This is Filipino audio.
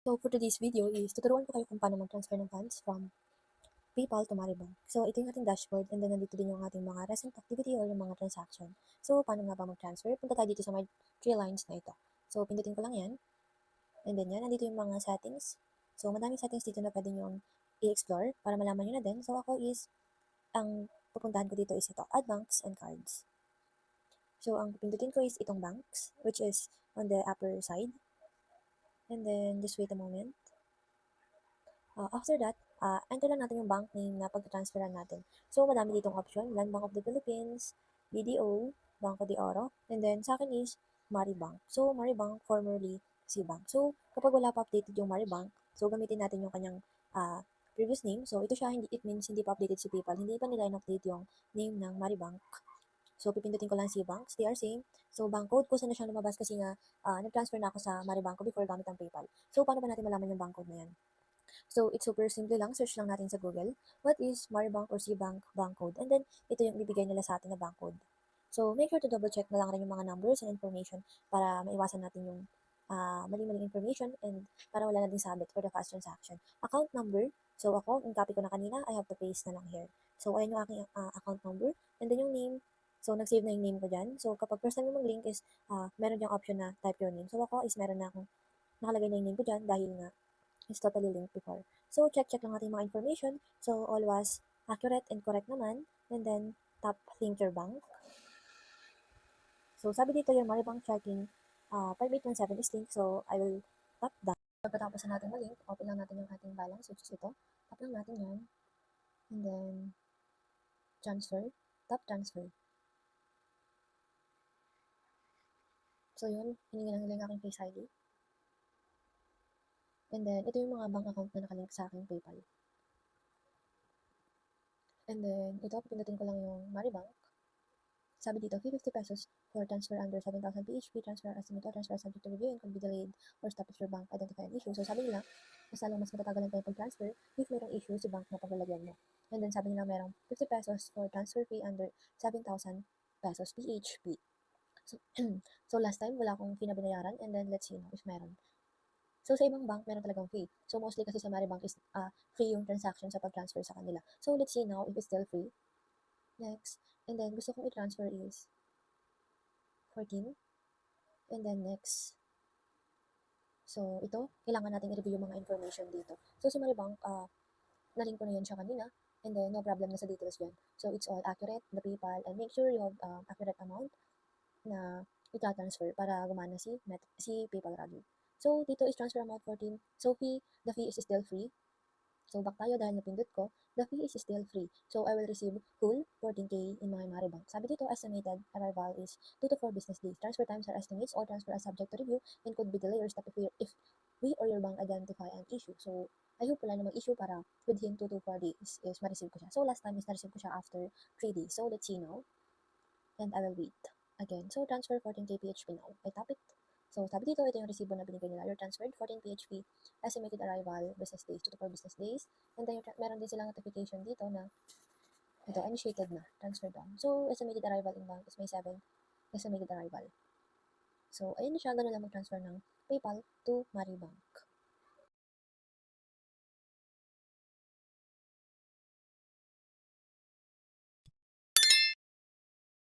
So for today's video is tuturuan ko kayo kung paano mag-transfer ng funds from PayPal to Maribank. So ito yung ating dashboard and then nandito din yung ating mga recent activity or yung mga transaction. So paano nga ba mag-transfer? Punta tayo dito sa my 3 lines na ito. So pindutin ko lang yan. And then yan, nandito yung mga settings. So madaming settings dito na pwede nyo i-explore para malaman nyo na din. So ako is, ang pupuntahan ko dito is ito, add banks and cards. So ang pindutin ko is itong banks, which is on the upper side. And then just wait a moment. After that, enter lang natin yung bank name na pag-transferan natin. So, madami ditong option. Land Bank of the Philippines, BDO, Banco de Oro, and then sa akin is Maribank. So, Maribank, formerly Cbank. So, kapag wala pa updated yung Maribank, so gamitin natin yung kanyang previous name. So, ito siya, it means hindi pa updated si PayPal. Hindi pa nila in-update yung name ng Maribank. So, pipindutin ko lang Cbanks. They are same. So, bank code ko sana siya lumabas kasi nga nag-transfer na ako sa Maribank before gamit ang PayPal. So, paano ba natin malaman yung bank code na yan? So, it's super simple lang. Search lang natin sa Google. What is Maribank or Cbank bank code? And then, ito yung ibibigay nila sa atin na bank code. So, make sure to double check na lang rin yung mga numbers and information para maiwasan natin yung mali-maling information and para wala na din sabit for the fast transaction. Account number. So, ako, yung copy ko na kanina, I have to paste na lang here. So, ayan yung aking account number. And then yung name. So, nag-save na yung name ko dyan. So, kapag first time mo mag-link is, meron yung option na type your name. So, ako is meron na akong nakalagay na yung name ko dyan dahil nga is totally linked before. So, check lang natin mga information. So, all was accurate and correct naman. And then, tap link your bank. So, sabi dito yung Maribank checking 5817 is linked. So, I will tap that. Pagkatapos na natin mag-link, open lang natin yung ating balance, which is ito. Tap lang natin yan. And then, transfer. Tap transfer. So, yun. Hiningi lang nila yung aking Face ID. And then, ito yung mga bank account na nakalink sa aking PayPal. And then, ito, pindutin ko lang yung Maribank. Sabi dito, 50 pesos for transfer under 7,000 PHP, transfer estimate or transfer subject to review and could be delayed or stop if your bank identify an issue. So sabi nila, mas lalong mas matatagalan tayo pag-transfer if mayroong issue si bank na paglalagyan mo. And then sabi nila merong 50 pesos for transfer fee under 7,000 pesos PHP. So, so last time, wala akong fee na binayaran and then let's see now if meron. So sa ibang bank, meron talagang fee. So mostly kasi sa Maribank is free yung transaction sa pag-transfer sa kanila. So let's see now if it's still free. Next. And then gusto kong i-transfer is 14. And then next. So ito, kailangan natin i-review yung mga information dito. So si Maribank, nalink ko na yan siya kanina. And then no problem na sa details yan. So it's all accurate, the PayPal, and make sure you have accurate amount na ita-transfer para gumana si PayPal rather. So dito is transfer amount 14. So the fee is still free. So back tayo dahil napindot ko, the fee is still free. So I will receive full 14K in my Maribank. Sabi dito, estimated arrival is 2 to 4 business days. Transfer times are estimates. All transfer are subject to review and could be delayed or stopped if we or your bank identify an issue. So I hope wala namang issue para within 2 to 4 days is ma-receive ko siya. So last time is na-receive ko siya after 3 days. So let's see now. And I will wait. Again, so transfer 14K PHP now. I tap it. So, sabi dito, ito yung resibo na binigay nila. You're transferred 14 PHP, estimated arrival, business days, 2 to 4 business days. And then, meron din silang notification dito na ito, initiated na, transfer down. So, estimated arrival in bank is May 7, estimated arrival. So, ayun na siya, ganun lang mag-transfer ng PayPal to Maribank.